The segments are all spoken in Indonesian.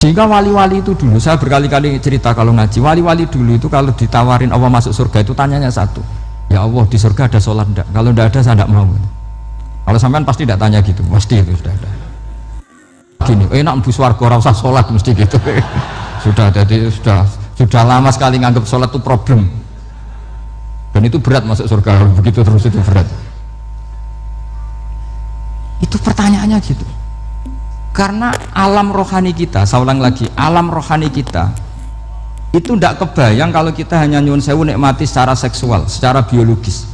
Sehingga wali-wali itu dulu, saya berkali-kali cerita kalau ngaji, wali-wali dulu itu kalau ditawarin Allah masuk surga itu tanyanya satu, ya Allah di surga ada sholat enggak? Kalau enggak ada saya enggak mau. Kalau sampean pasti enggak tanya gitu, pasti itu sudah ada. Gini, enak mlebu swarga ora usah sholat mesti gitu. Sudah, jadi sudah lama sekali nganggap sholat itu problem. Dan itu berat masuk surga, begitu terus itu berat. Itu pertanyaannya gitu. Karena alam rohani kita, saya ulang lagi, alam rohani kita itu tidak kebayang kalau kita hanya nyuwun sewu nikmati secara seksual, secara biologis.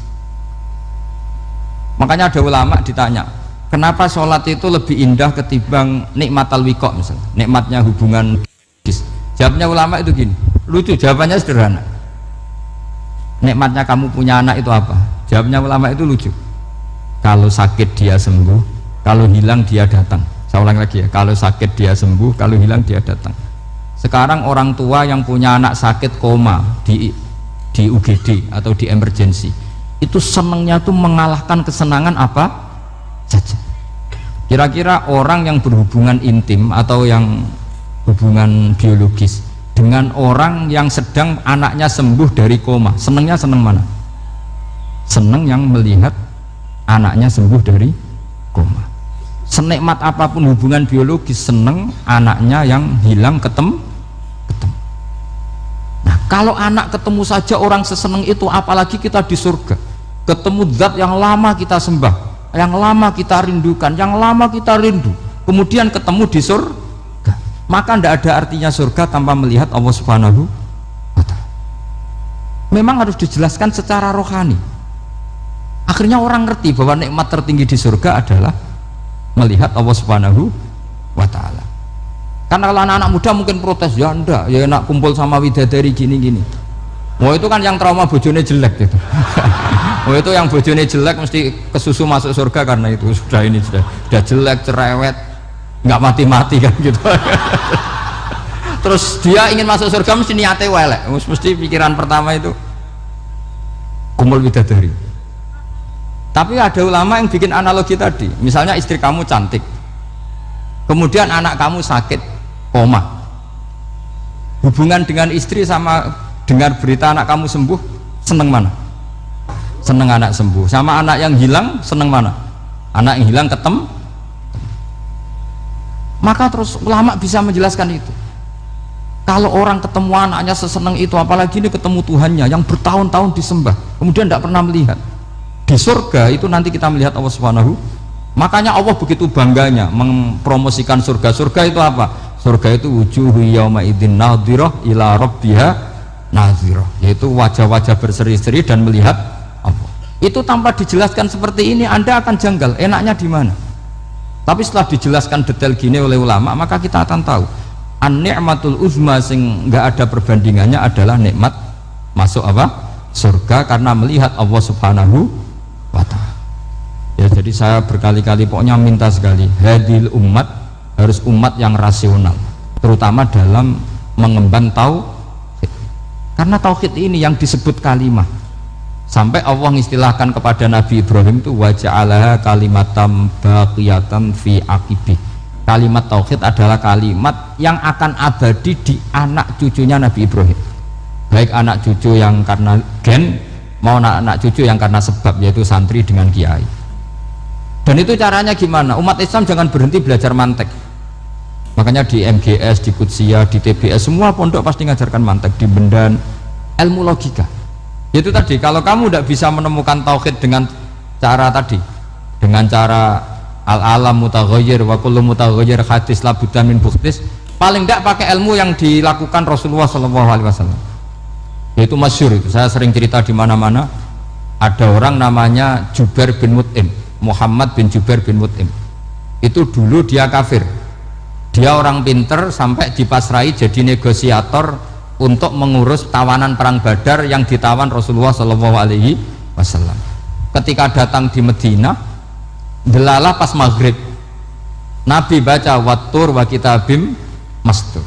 Makanya ada ulama ditanya, kenapa sholat itu lebih indah ketimbang nikmat al-wiqa misalnya, nikmatnya hubungan biologis. Jawabnya ulama itu gini, lucu, jawabannya sederhana. Nikmatnya kamu punya anak itu apa? Jawabnya ulama itu lucu. Kalau sakit dia sembuh, kalau hilang dia datang. Saya ulang lagi ya, kalau sakit dia sembuh, kalau hilang dia datang. Sekarang orang tua yang punya anak sakit koma di UGD atau di emergency, itu senangnya tuh mengalahkan kesenangan apa saja. Kira-kira orang yang berhubungan intim atau yang hubungan biologis dengan orang yang sedang anaknya sembuh dari koma, senangnya senang mana? Senang yang melihat anaknya sembuh dari koma. Senikmat apapun hubungan biologis, seneng anaknya yang hilang ketemu. Nah, kalau anak ketemu saja orang seseneng itu, apalagi kita di surga, ketemu zat yang lama kita sembah, yang lama kita rindukan, yang lama kita rindu, kemudian ketemu di surga, maka tidak ada artinya surga tanpa melihat Allah Subhanahu wa Ta'ala. Memang harus dijelaskan secara rohani. Akhirnya orang ngerti bahwa nikmat tertinggi di surga adalah melihat Allah Subhanahu wa Ta'ala. Karena kalau anak-anak muda mungkin protes, ya enggak, ya enak kumpul sama widadari gini-gini. Wah itu kan yang trauma bojone jelek gitu. Wah itu yang bojone jelek mesti kesusu masuk surga karena itu sudah jelek, cerewet, nggak mati-mati kan gitu. Terus dia ingin masuk surga mesti niatnya welek, mesti pikiran pertama itu kumpul widadari. Tapi ada ulama yang bikin analogi tadi, misalnya istri kamu cantik, kemudian anak kamu sakit, koma. Hubungan dengan istri sama dengar berita anak kamu sembuh, seneng mana? Seneng anak sembuh. Sama anak yang hilang, seneng mana? Anak yang hilang ketemu. Maka terus ulama bisa menjelaskan itu. Kalau orang ketemu anaknya seseneng itu, apalagi ini ketemu Tuhannya yang bertahun-tahun disembah, kemudian tidak pernah melihat. Di surga itu nanti kita melihat Allah Subhanahu. Makanya Allah begitu bangganya mempromosikan surga. Surga itu apa? Surga itu wujuhu yauma idzin nadhirah ila rabbiha nadhirah, yaitu wajah-wajah berseri-seri dan melihat Allah. Itu tanpa dijelaskan seperti ini Anda akan janggal, enaknya di mana? Tapi setelah dijelaskan detail gini oleh ulama, maka kita akan tahu an-ni'matul uzma sing enggak ada perbandingannya adalah nikmat masuk apa? Surga karena melihat Allah Subhanahu wa Ta'ala. Ya, jadi saya berkali-kali pokoknya minta sekali, hadil umat harus umat yang rasional, terutama dalam mengemban tauhid. Karena tauhid ini yang disebut kalimah. Sampai Allah mengistilahkan kepada Nabi Ibrahim itu wa ja'alaha kalimatam baqiyatan fi aqibih. Kalimat tauhid adalah kalimat yang akan abadi di anak cucunya Nabi Ibrahim. Baik anak cucu yang karena gen mau anak cucu yang karena sebab, yaitu santri dengan kiai. Dan itu caranya gimana? Umat Islam jangan berhenti belajar mantek. Makanya di MGS, di Qudsiah, di TBS semua pondok pasti ngajarkan mantek, di Bendan, ilmu logika. Itu tadi, kalau kamu tidak bisa menemukan tauhid dengan cara tadi, dengan cara al-alam mutaghayyir wa kullu mutaghayyir hadis la budda min bukhtis, paling tidak pakai ilmu yang dilakukan Rasulullah SAW. Yaitu masyhur itu, saya sering cerita di mana-mana. Ada orang namanya Jubair bin Mut'im, Muhammad bin Jubair bin Mut'im. Itu dulu dia kafir, dia orang pinter sampai dipasrai jadi negosiator untuk mengurus tawanan perang Badar yang ditawan Rasulullah SAW. Ketika datang di Medina, delalah pas maghrib, Nabi baca wattur wa kitabim mastur.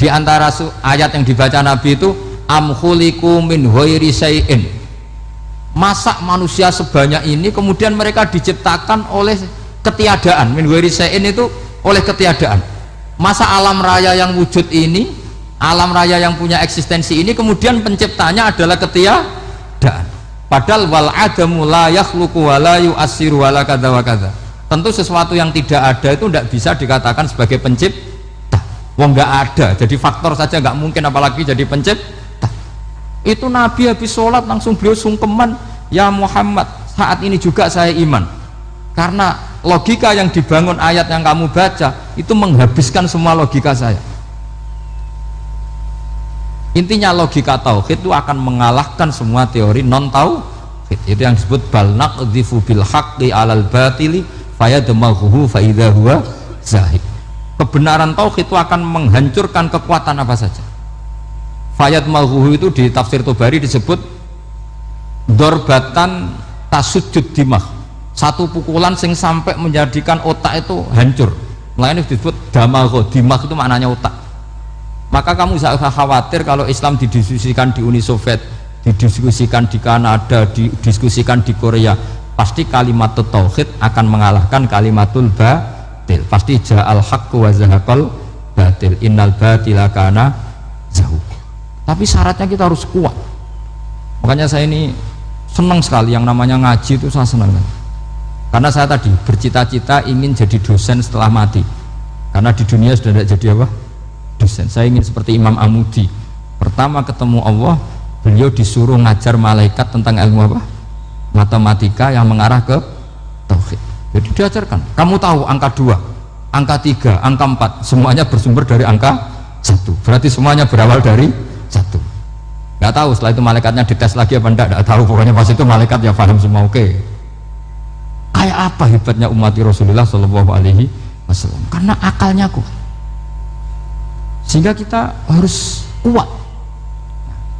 Di antara ayat yang dibaca Nabi itu am khuliqu min ghairi syai'in, masa manusia sebanyak ini kemudian mereka diciptakan oleh ketiadaan. Min ghairi syai'in itu oleh ketiadaan. Masa alam raya yang wujud ini, alam raya yang punya eksistensi ini, kemudian penciptanya adalah ketiadaan. Padahal wal adamu la yakhluqu wa la yu'assiru wa la kadza wa kadza. Tentu sesuatu yang tidak ada itu tidak bisa dikatakan sebagai pencipta. Wong nggak ada, jadi faktor saja nggak mungkin, apalagi jadi pencipta. Itu Nabi habis sholat langsung beliau sungkeman, ya Muhammad, saat ini juga saya iman. Karena logika yang dibangun ayat yang kamu baca itu menghabiskan semua logika saya. Intinya logika tauhid itu akan mengalahkan semua teori non tauhid. Itu yang disebut bal naqdhifu bil haqqi 'alal batili fayadmaghuhu fa idza huwa zahid. Kebenaran tauhid itu akan menghancurkan kekuatan apa saja. Fayadmaghuhu itu di tafsir Tobari disebut dorbatan tasujud dimah. Satu pukulan sing sampai menjadikan otak itu hancur. Lainnya disebut damagho, dimah itu maknanya otak. Maka kamu jangan khawatir kalau Islam didiskusikan di Uni Soviet, didiskusikan di Kanada, didiskusikan di Korea, pasti kalimat tauhid akan mengalahkan kalimatul batil. Pasti ja'al haqqu wa zahaqal batil, innal batila kana zahuq. Tapi syaratnya kita harus kuat. Makanya saya ini senang sekali yang namanya ngaji itu, saya senang. Karena saya tadi bercita-cita ingin jadi dosen setelah mati. Karena di dunia sudah tidak jadi apa? Dosen. Saya ingin seperti Imam Amudi. Pertama ketemu Allah, beliau disuruh ngajar malaikat tentang ilmu apa? Matematika yang mengarah ke tauhid. Jadi diajarkan. Kamu tahu angka 2, angka 3, angka 4, semuanya bersumber dari angka 1. Berarti semuanya berawal dari 1. Nggak tahu setelah itu malaikatnya dites lagi apa enggak tahu. Pokoknya pas itu malaikat ya paham semua. Oke. Kayak apa hebatnya umat Rasulullah Shallallahu Alaihi Wasallam? Karena akalnya kuat, sehingga kita harus kuat.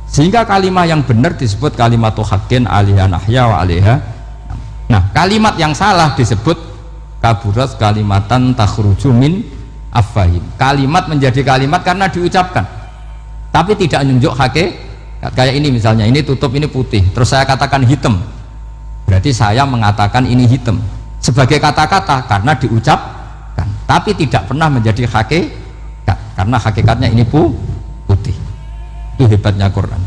Sehingga kalimat yang benar disebut kalimat haqqin 'alaiha nahya wa 'alaiha. Nah, kalimat yang salah disebut kaburat kalimatan takhruju min afwahim. Kalimat menjadi kalimat karena diucapkan, tapi tidak menunjuk hakikat. Kayak ini misalnya, ini tutup, ini putih, terus saya katakan hitam. Berarti saya mengatakan ini hitam sebagai kata-kata karena diucapkan, tapi tidak pernah menjadi hakikat karena hakikatnya ini putih. Itu hebatnya Quran.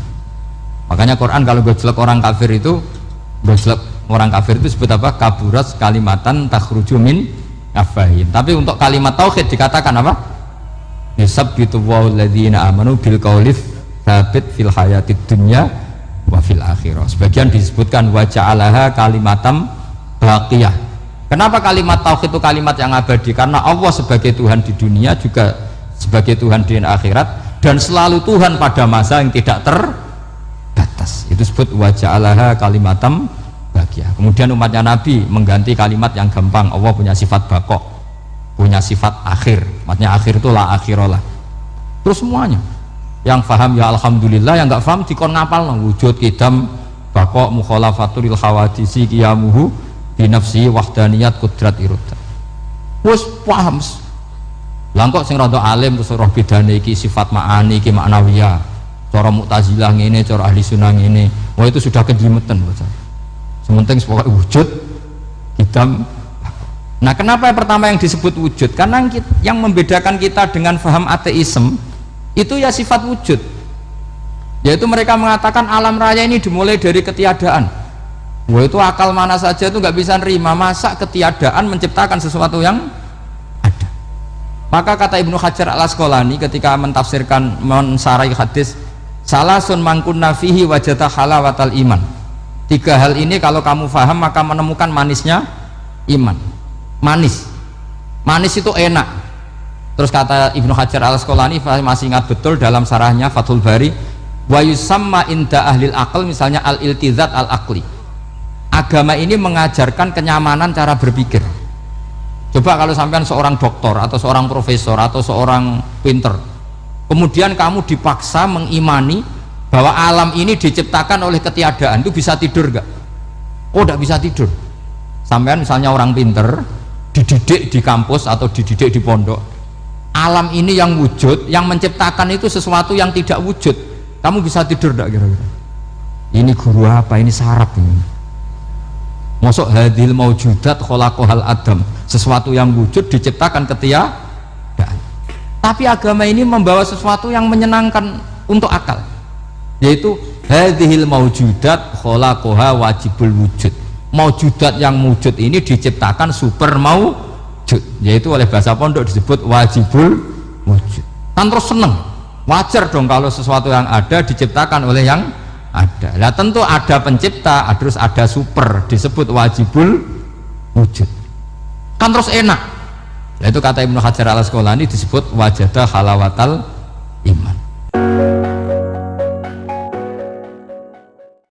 Makanya Quran kalau gojlek orang kafir itu, gojlek orang kafir itu sebut apa? Kaburat kalimatan takhruju min afwahihim. Tapi untuk kalimat tauhid dikatakan apa? Yusabbitu walladzina amanu bil qaulif tsabit fil hayatid dunya wa fil akhirah. Sebagian disebutkan wa ja'alaha kalimatam baqiyah. Kenapa kalimat tauhid itu kalimat yang abadi? Karena Allah sebagai Tuhan di dunia juga sebagai Tuhan di akhirat, dan selalu Tuhan pada masa yang tidak terbatas. Itu disebut wa ja'alaha kalimatam baqiyah. Kemudian umatnya Nabi mengganti kalimat yang gampang. Allah punya sifat baqo, punya sifat akhir. Maksudnya akhir itu la akhirah. Terus semuanya yang faham ya alhamdulillah, yang nggak faham dikon ngapal no. Wujud kidam baqo mukhalafatul hawadisi qiyamuhu binafsi wahdaniyat kudrat iroda. Wes paham. Langkok sing rada alim terus roh bedane iki sifat ma'ani iki maknawiyah. Cara Mu'tazilah ngene, cara ahli sunnah ngene. Wah itu sudah kejimeten bocah. Sementing pokoknya wujud kidam. Nah, kenapa yang pertama yang disebut wujud? Karena yang membedakan kita dengan faham ateisme itu ya sifat wujud, yaitu mereka mengatakan alam raya ini dimulai dari ketiadaan. Wah itu akal mana saja itu nggak bisa nerima, masa ketiadaan menciptakan sesuatu yang ada. Maka kata Ibnu Hajar al Asqalani ketika mentafsirkan mensarai hadis salasun mangkunna fihi wajata halawatal iman, 3 hal ini kalau kamu faham maka menemukan manisnya iman. Manis itu enak. Terus kata Ibnu Hajar al Asqalani, masih ingat betul dalam sarahnya Fathul Bari, wa yusamma inda ahlil aql, misalnya al iltizat al aqli. Agama ini mengajarkan kenyamanan cara berpikir. Coba kalau sampean seorang doktor atau seorang profesor atau seorang pinter, kemudian kamu dipaksa mengimani bahwa alam ini diciptakan oleh ketiadaan, itu bisa tidur gak? Oh tidak bisa tidur. Sampean misalnya orang pinter dididik di kampus atau dididik di pondok, alam ini yang wujud, yang menciptakan itu sesuatu yang tidak wujud, kamu bisa tidur tidak kira-kira? Ini guru apa? Ini sarap ini. Masuk hadil maujudat khalaqahal adam, sesuatu yang wujud diciptakan ketiadaan. Tapi agama ini membawa sesuatu yang menyenangkan untuk akal, yaitu hadhil maujudat khalaqaha wajibul wujud. Maujudat yang wujud ini diciptakan super maujud, yaitu oleh bahasa pondok disebut wajibul wujud. Kan terus seneng, wajar dong kalau sesuatu yang ada diciptakan oleh yang ada. Nah tentu ada pencipta, terus ada super, disebut wajibul wujud. Kan terus enak. Nah, itu kata Ibnu Hajar al Asqalani disebut wajadah halawatal iman.